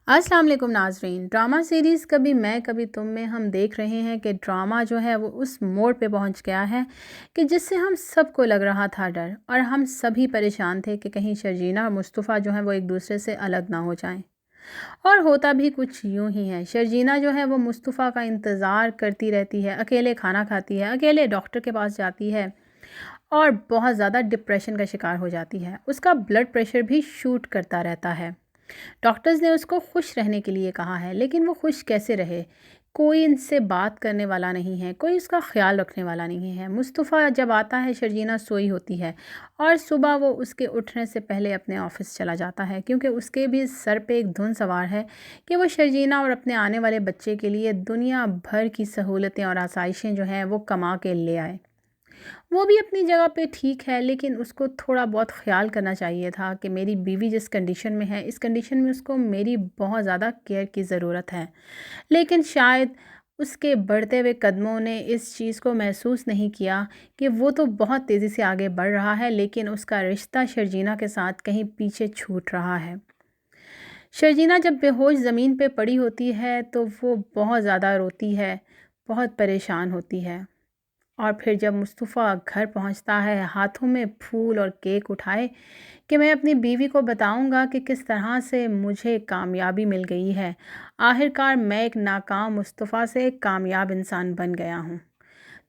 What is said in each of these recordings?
अस्सलाम वालेकुम नाज़रीन। ड्रामा सीरीज़ कभी मैं कभी तुम में हम देख रहे हैं कि ड्रामा जो है वो उस मोड़ पे पहुंच गया है कि जिससे हम सबको लग रहा था डर, और हम सभी परेशान थे कि कहीं शर्जीना और मुस्तफ़ा जो है वो एक दूसरे से अलग ना हो जाएं। और होता भी कुछ यूं ही है। शर्जीना जो है वो मुस्तफ़ा का इंतज़ार करती रहती है, अकेले खाना खाती है, अकेले डॉक्टर के पास जाती है और बहुत ज़्यादा डिप्रेशन का शिकार हो जाती है। उसका ब्लड प्रेशर भी शूट करता रहता है। डॉक्टर्स ने उसको खुश रहने के लिए कहा है, लेकिन वो खुश कैसे रहे? कोई इनसे बात करने वाला नहीं है, कोई उसका ख्याल रखने वाला नहीं है। मुस्तफ़ा जब आता है, शर्जीना सोई होती है और सुबह वो उसके उठने से पहले अपने ऑफिस चला जाता है, क्योंकि उसके भी सर पे एक धुन सवार है कि वो शर्जीना और अपने आने वाले बच्चे के लिए दुनिया भर की सहूलतें और आसाइशें जो हैं वो कमा के ले आए। वो भी अपनी जगह पे ठीक है, लेकिन उसको थोड़ा बहुत ख़्याल करना चाहिए था कि मेरी बीवी जिस कंडीशन में है, इस कंडीशन में उसको मेरी बहुत ज़्यादा केयर की ज़रूरत है। लेकिन शायद उसके बढ़ते हुए कदमों ने इस चीज़ को महसूस नहीं किया कि वो तो बहुत तेज़ी से आगे बढ़ रहा है, लेकिन उसका रिश्ता शर्जीना के साथ कहीं पीछे छूट रहा है। शर्जीना जब बेहोश ज़मीन पे पड़ी होती है तो वो बहुत ज़्यादा रोती है, बहुत परेशान होती है। और फिर जब मुस्तफ़ा घर पहुंचता है, हाथों में फूल और केक उठाए कि मैं अपनी बीवी को बताऊंगा कि किस तरह से मुझे कामयाबी मिल गई है। आखिरकार मैं एक नाकाम मुस्तफ़ा से एक कामयाब इंसान बन गया हूँ।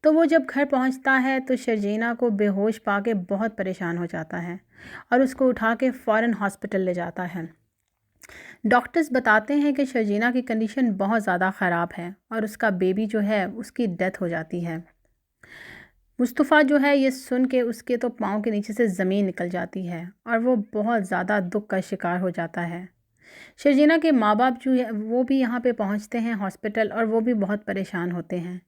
तो वो जब घर पहुंचता है तो शर्जीना को बेहोश पाके बहुत परेशान हो जाता है और उसको उठा के फ़ौरन हॉस्पिटल ले जाता है। डॉक्टर्स बताते हैं कि शर्जीना की कंडीशन बहुत ज़्यादा ख़राब है और उसका बेबी जो है उसकी डेथ हो जाती है। मुस्तफ़ा जो है ये सुन के उसके तो पाँव के नीचे से ज़मीन निकल जाती है और वो बहुत ज़्यादा दुख का शिकार हो जाता है। शर्जीना के माँ बाप जो है वो भी यहाँ पे पहुँचते हैं हॉस्पिटल, और वो भी बहुत परेशान होते हैं।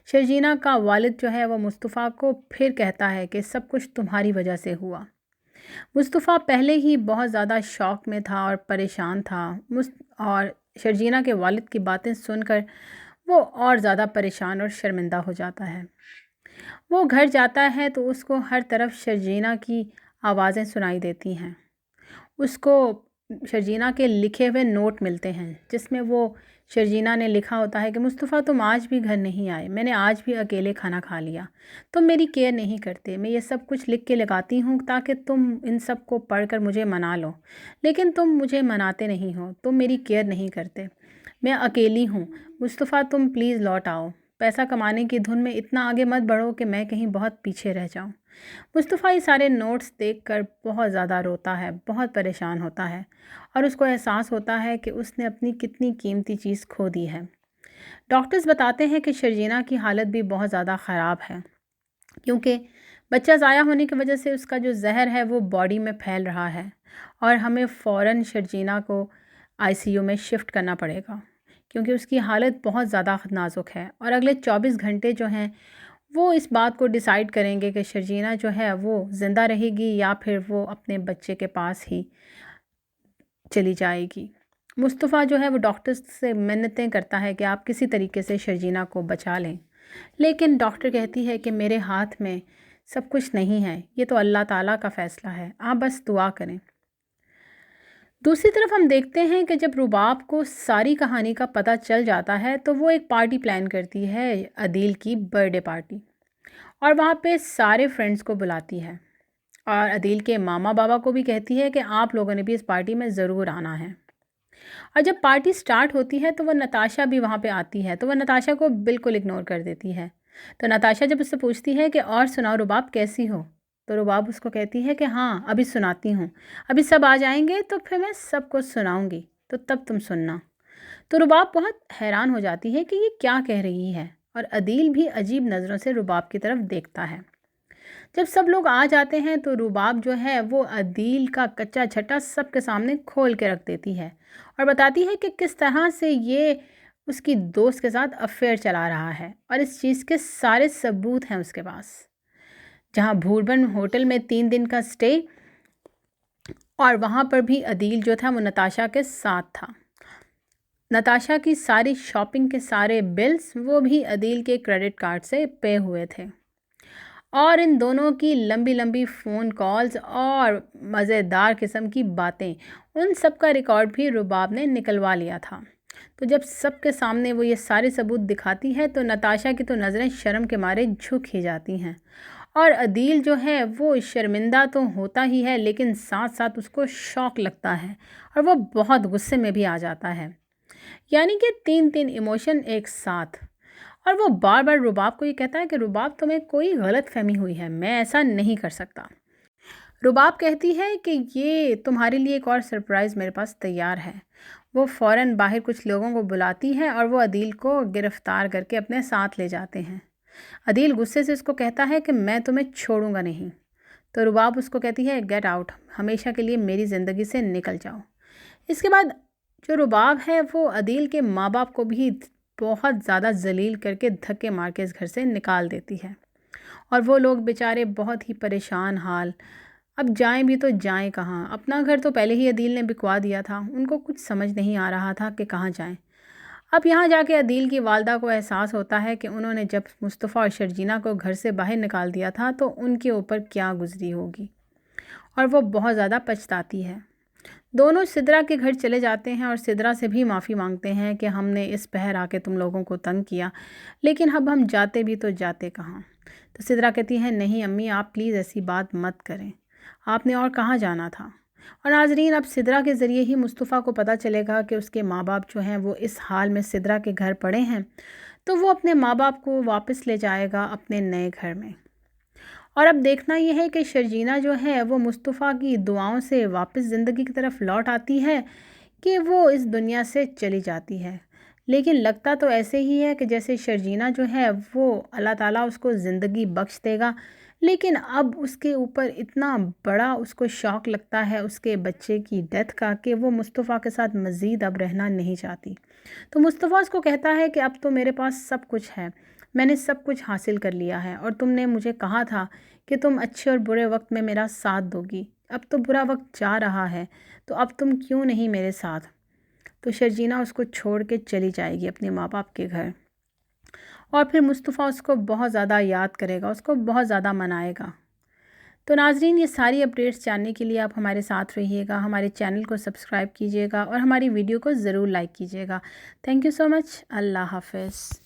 शर्जीना का वालिद जो है वो मुस्तफ़ा को फिर कहता है कि सब कुछ तुम्हारी वजह से हुआ। मुस्तफ़ा पहले ही बहुत ज़्यादा शौक में था और परेशान था। और शर्जीना के वालिद की बातें सुनकर वो और ज़्यादा परेशान और शर्मिंदा हो जाता है। वो घर जाता है तो उसको हर तरफ शर्जीना की आवाज़ें सुनाई देती हैं। उसको शर्जीना के लिखे हुए नोट मिलते हैं जिसमें वो शर्जीना ने लिखा होता है कि मुस्तफ़ा तुम आज भी घर नहीं आए, मैंने आज भी अकेले खाना खा लिया, तुम मेरी केयर नहीं करते। मैं ये सब कुछ लिख के लगाती हूँ ताकि तुम इन सब को पढ़कर मुझे मना लो, लेकिन तुम मुझे मनाते नहीं हो, तुम मेरी केयर नहीं करते। मैं अकेली हूँ। मुस्तफ़ा तुम प्लीज़ लौट आओ। पैसा कमाने की धुन में इतना आगे मत बढ़ो कि मैं कहीं बहुत पीछे रह जाऊँ। मुस्तफ़ा ये सारे नोट्स देखकर बहुत ज़्यादा रोता है, बहुत परेशान होता है और उसको एहसास होता है कि उसने अपनी कितनी कीमती चीज़ खो दी है। डॉक्टर्स बताते हैं कि शर्जीना की हालत भी बहुत ज़्यादा ख़राब है, क्योंकि बच्चा ज़ाया होने की वजह से उसका जो जहर है वो बॉडी में फैल रहा है और हमें फ़ौरन शर्जीना को आईसीयू में शिफ्ट करना पड़ेगा, क्योंकि उसकी हालत बहुत ज़्यादा नाजुक है। और अगले 24 घंटे जो हैं वो इस बात को डिसाइड करेंगे कि शर्जीना जो है वो ज़िंदा रहेगी या फिर वो अपने बच्चे के पास ही चली जाएगी। मुस्तफ़ा जो है वो डॉक्टर्स से मिन्नतें करता है कि आप किसी तरीके से शर्जीना को बचा लें, लेकिन डॉक्टर कहती है कि मेरे हाथ में सब कुछ नहीं है, ये तो अल्लाह ताला का फ़ैसला है, आप बस दुआ करें। दूसरी तरफ हम देखते हैं कि जब रुबाब को सारी कहानी का पता चल जाता है तो वो एक पार्टी प्लान करती है, अदील की बर्थडे पार्टी, और वहाँ पे सारे फ्रेंड्स को बुलाती है और अदील के मामा बाबा को भी कहती है कि आप लोगों ने भी इस पार्टी में ज़रूर आना है। और जब पार्टी स्टार्ट होती है तो वह नताशा भी वहाँ पे आती है, तो वह नताशा को बिल्कुल इग्नोर कर देती है। तो नताशा जब उससे पूछती है कि और सुनाओ रुबाब कैसी हो, तो रुबाब उसको कहती है कि हाँ अभी सुनाती हूँ, अभी सब आ जाएंगे तो फिर मैं सबको सुनाऊंगी, तो तब तुम सुनना। तो रुबाब बहुत हैरान हो जाती है कि ये क्या कह रही है, और अदील भी अजीब नज़रों से रुबाब की तरफ देखता है। जब सब लोग आ जाते हैं तो रुबाब जो है वो अदील का कच्चा छट्टा सबके सामने खोल के रख देती है और बताती है कि किस तरह से ये उसकी दोस्त के साथ अफेयर चला रहा है, और इस चीज़ के सारे सबूत हैं उसके पास। जहाँ भूरबन होटल में 3 दिन का स्टे, और वहाँ पर भी अदील जो था वो नताशा के साथ था। नताशा की सारी शॉपिंग के सारे बिल्स वो भी अदील के क्रेडिट कार्ड से पे हुए थे। اور ان دونوں کی لمبی لمبی فون کالز اور مزیدار قسم کی باتیں، ان سب کا ریکارڈ بھی رباب نے نکلوا لیا تھا۔ تو جب سب کے سامنے وہ یہ سارے ثبوت دکھاتی ہے تو نتاشا کی تو نظریں شرم کے مارے جھک ہی جاتی ہیں، اور عدیل جو ہے وہ شرمندہ تو ہوتا ہی ہے، لیکن ساتھ ساتھ اس کو شوق لگتا ہے اور وہ بہت غصے میں بھی آ جاتا ہے، یعنی کہ تین ایموشن ایک ساتھ۔ اور وہ بار بار رباب کو یہ کہتا ہے کہ رباب تمہیں کوئی غلط فہمی ہوئی ہے، میں ایسا نہیں کر سکتا۔ رباب کہتی ہے کہ یہ تمہارے لیے ایک اور سرپرائز میرے پاس تیار ہے۔ وہ فوراً باہر کچھ لوگوں کو بلاتی ہے اور وہ عدیل کو گرفتار کر کے اپنے ساتھ لے جاتے ہیں۔ عدیل غصے سے اس کو کہتا ہے کہ میں تمہیں چھوڑوں گا نہیں، تو رباب اس کو کہتی ہے گیٹ آؤٹ، ہمیشہ کے لیے میری زندگی سے نکل جاؤ۔ اس کے بعد جو رباب ہے وہ عدیل کے ماں باپ کو بھی بہت زیادہ ذلیل کر کے دھکے مار کے اس گھر سے نکال دیتی ہے، اور وہ لوگ بیچارے بہت ہی پریشان حال، اب جائیں بھی تو جائیں کہاں؟ اپنا گھر تو پہلے ہی عدیل نے بکوا دیا تھا، ان کو کچھ سمجھ نہیں آ رہا تھا کہ کہاں جائیں۔ اب یہاں جا کے عدیل کی والدہ کو احساس ہوتا ہے کہ انہوں نے جب مصطفیٰ اور شرجینہ کو گھر سے باہر نکال دیا تھا تو ان کے اوپر کیا گزری ہوگی، اور وہ بہت زیادہ پچھتاتی ہے۔ دونوں سدرا کے گھر چلے جاتے ہیں اور سدرا سے بھی معافی مانگتے ہیں کہ ہم نے اس پہر آ کے تم لوگوں کو تنگ کیا، لیکن اب ہم جاتے بھی تو جاتے کہاں؟ تو سدرا کہتی ہیں نہیں امی، آپ پلیز ایسی بات مت کریں، آپ نے اور کہاں جانا تھا؟ اور ناظرین، اب سدرا کے ذریعے ہی مصطفیٰ کو پتہ چلے گا کہ اس کے ماں باپ جو ہیں وہ اس حال میں سدرا کے گھر پڑے ہیں، تو وہ اپنے ماں باپ کو واپس لے جائے گا اپنے نئے گھر میں۔ اور اب دیکھنا یہ ہے کہ شرجینہ جو ہے وہ مصطفیٰ کی دعاؤں سے واپس زندگی کی طرف لوٹ آتی ہے کہ وہ اس دنیا سے چلی جاتی ہے، لیکن لگتا تو ایسے ہی ہے کہ جیسے شرجینہ جو ہے وہ اللہ تعالیٰ اس کو زندگی بخش دے گا، لیکن اب اس کے اوپر اتنا بڑا اس کو شوق لگتا ہے اس کے بچے کی ڈیتھ کا کہ وہ مصطفیٰ کے ساتھ مزید اب رہنا نہیں چاہتی۔ تو مصطفیٰ اس کو کہتا ہے کہ اب تو میرے پاس سب کچھ ہے، میں نے سب کچھ حاصل کر لیا ہے، اور تم نے مجھے کہا تھا کہ تم اچھے اور برے وقت میں میرا ساتھ دو گی، اب تو برا وقت جا رہا ہے، تو اب تم کیوں نہیں میرے ساتھ؟ تو شرجینہ اس کو چھوڑ کے چلی جائے گی اپنے ماں باپ کے گھر، اور پھر مصطفیٰ اس کو بہت زیادہ یاد کرے گا، اس کو بہت زیادہ منائے گا۔ تو ناظرین، یہ ساری اپڈیٹس جاننے کے لیے آپ ہمارے ساتھ رہیے گا، ہمارے چینل کو سبسکرائب کیجیے گا اور ہماری ویڈیو کو ضرور لائک کیجیے گا۔ تھینک یو سو مچ، اللہ حافظ۔